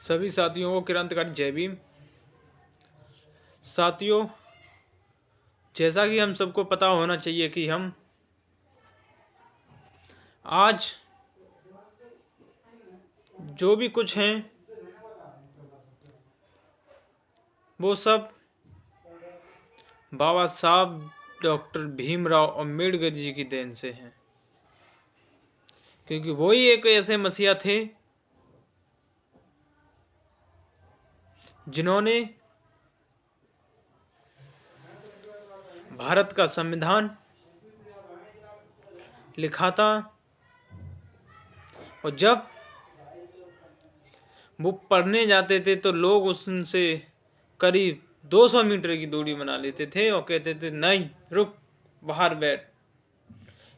सभी साथियों को क्रांतिकारी जय भीम। साथियों, जैसा कि हम सबको पता होना चाहिए कि हम आज जो भी कुछ हैं वो सब बाबा साहब डॉक्टर भीमराव अंबेडकर जी की देन से हैं, क्योंकि वही एक ऐसे मसीहा थे जिन्होंने भारत का संविधान लिखा था। और जब वो पढ़ने जाते थे तो लोग उनसे करीब 200 मीटर की दूरी बना लेते थे और कहते थे नहीं रुक, बाहर बैठ,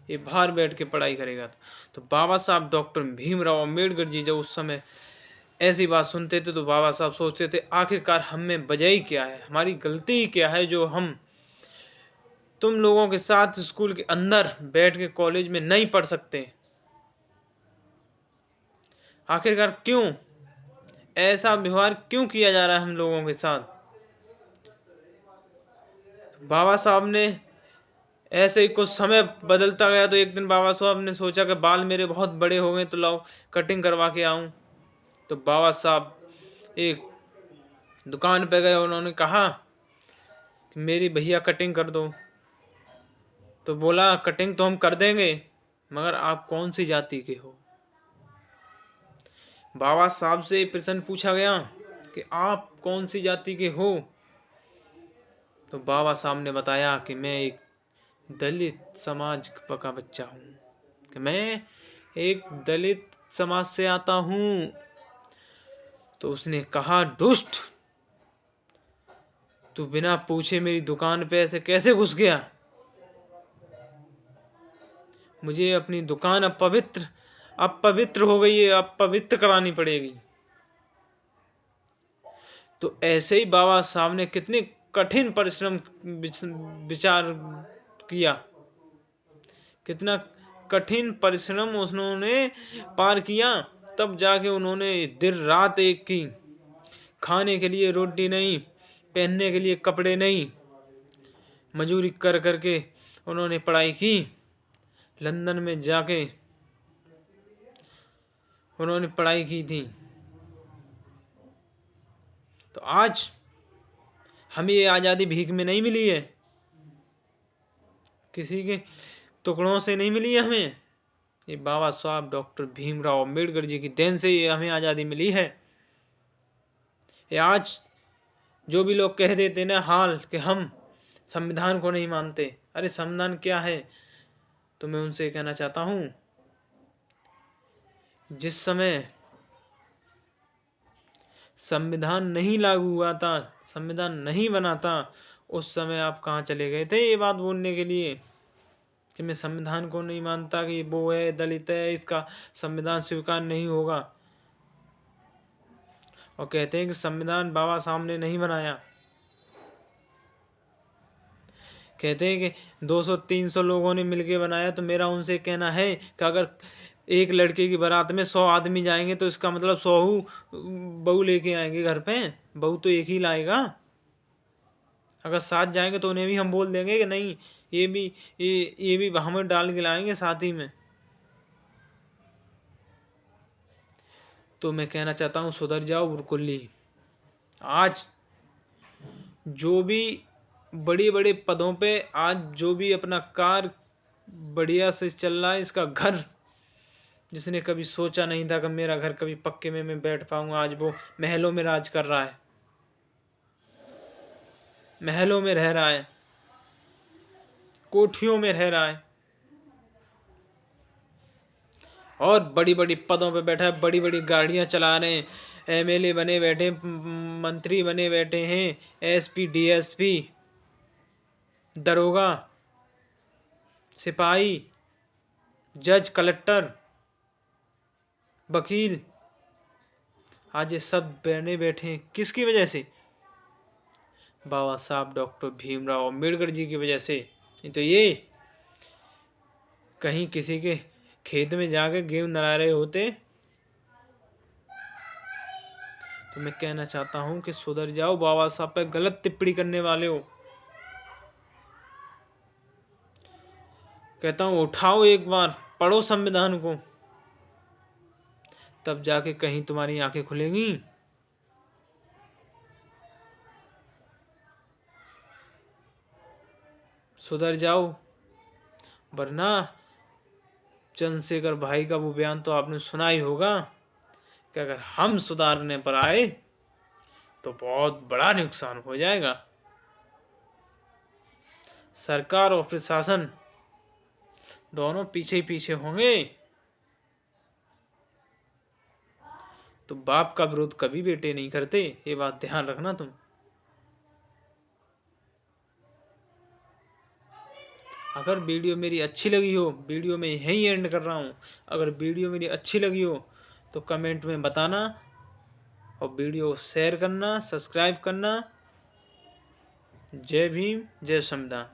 ये बाहर बैठ के पढ़ाई करेगा। तो बाबा साहब डॉक्टर भीमराव अंबेडकर जी जब उस समय ऐसी बात सुनते थे तो बाबा साहब सोचते थे आखिरकार हम में वजह क्या है, हमारी गलती क्या है जो हम तुम लोगों के साथ स्कूल के अंदर बैठ के कॉलेज में नहीं पढ़ सकते। आखिरकार क्यों ऐसा व्यवहार क्यों किया जा रहा है हम लोगों के साथ। तो बाबा साहब ने ऐसे ही कुछ समय बदलता गया तो एक दिन बाबा साहब ने सोचा कि बाल मेरे बहुत बड़े हो गए तो लाओ कटिंग करवा के आऊं। तो बाबा साहब एक दुकान पे गए, उन्होंने कहा कि मेरी भैया कटिंग कर दो। तो बोला कटिंग तो हम कर देंगे, मगर आप कौन सी जाति के हो। बाबा साहब से प्रश्न पूछा गया कि आप कौन सी जाति के हो। तो बाबा साहब ने बताया कि मैं एक दलित समाज का बच्चा हूँ, कि मैं एक दलित समाज से आता हूँ। तो उसने कहा दुष्ट, तू बिना पूछे मेरी दुकान पे ऐसे कैसे घुस गया। मुझे अपनी दुकान अपवित्र हो गई है, अपवित्र करानी पड़ेगी। तो ऐसे ही बाबा साहब ने कितने कठिन परिश्रम विचार किया, कितना कठिन परिश्रम उन्होंने पार किया, तब जाके उन्होंने दिन रात एक की। खाने के लिए रोटी नहीं, पहनने के लिए कपड़े नहीं, मजूरी कर करके उन्होंने पढ़ाई की। लंदन में जाके उन्होंने पढ़ाई की थी। तो आज हमें ये आज़ादी भीख में नहीं मिली है, किसी के टुकड़ों से नहीं मिली है हमें। ये बाबा साहब डॉक्टर भीमराव अंबेडकर जी की देन से ये हमें आज़ादी मिली है। ये आज जो भी लोग कह देते ना हाल कि हम संविधान को नहीं मानते, अरे संविधान क्या है। तो मैं उनसे कहना चाहता हूँ, जिस समय संविधान नहीं लागू हुआ था, संविधान नहीं बना था, उस समय आप कहाँ चले गए थे ये बात बोलने के लिए कि मैं संविधान को नहीं मानता, कि वो है दलित है, इसका संविधान स्वीकार नहीं होगा। और कहते हैं कि संविधान बाबा साहब ने नहीं बनाया। कहते हैं कि 200-300 लोगों ने मिलके बनाया। तो मेरा उनसे कहना है कि अगर एक लड़के की बारात में 100 आदमी जाएंगे तो इसका मतलब 100 बहू लेके आएंगे घर पे, बहू तो एक ही लाएगा। अगर साथ जाएंगे तो उन्हें भी हम बोल देंगे कि नहीं ये भी हमें डाल के लाएंगे साथ ही में। तो मैं कहना चाहता हूँ सुधर जाओ बिल्कुल ही। आज जो भी बड़े बड़े पदों पे आज जो भी अपना कार बढ़िया से चल रहा है, इसका घर जिसने कभी सोचा नहीं था कि मेरा घर कभी पक्के में मैं बैठ पाऊंगा, आज वो महलों में राज कर रहा है, महलों में रह रहा है, कोठियों में रह रहा है और बड़ी बड़ी पदों पे बैठा है, बड़ी बड़ी गाड़ियां चला रहे हैं, एमएलए बने बैठे, मंत्री बने बैठे हैं, एसपी डीएसपी, दरोगा, सिपाही, जज, कलेक्टर, वकील, आज ये सब बने बैठे हैं। किसकी वजह से? बाबा साहब डॉक्टर भीमराव अंबेडकर जी की वजह से। नहीं तो ये कहीं किसी के खेत में जाकर गेहूं नरा रहे होते तो मैं कहना चाहता हूं कि सुधर जाओ, बाबा साहब पे गलत टिप्पणी करने वाले हो। कहता हूं उठाओ, एक बार पढ़ो संविधान को, तब जाके कहीं तुम्हारी आंखें खुलेंगी। सुधर जाओ, वरना चंद्रशेखर भाई का वो बयान तो आपने सुना ही होगा कि अगर हम सुधारने पर आए तो बहुत बड़ा नुकसान हो जाएगा। सरकार और प्रशासन दोनों पीछे ही पीछे होंगे। तो बाप का विरोध कभी बेटे नहीं करते, ये बात ध्यान रखना तुम। अगर वीडियो मेरी अच्छी लगी हो, वीडियो में यहीं एंड कर रहा हूँ, अगर वीडियो मेरी अच्छी लगी हो तो कमेंट में बताना और वीडियो शेयर करना, सब्सक्राइब करना। जय भीम, जय संविधान।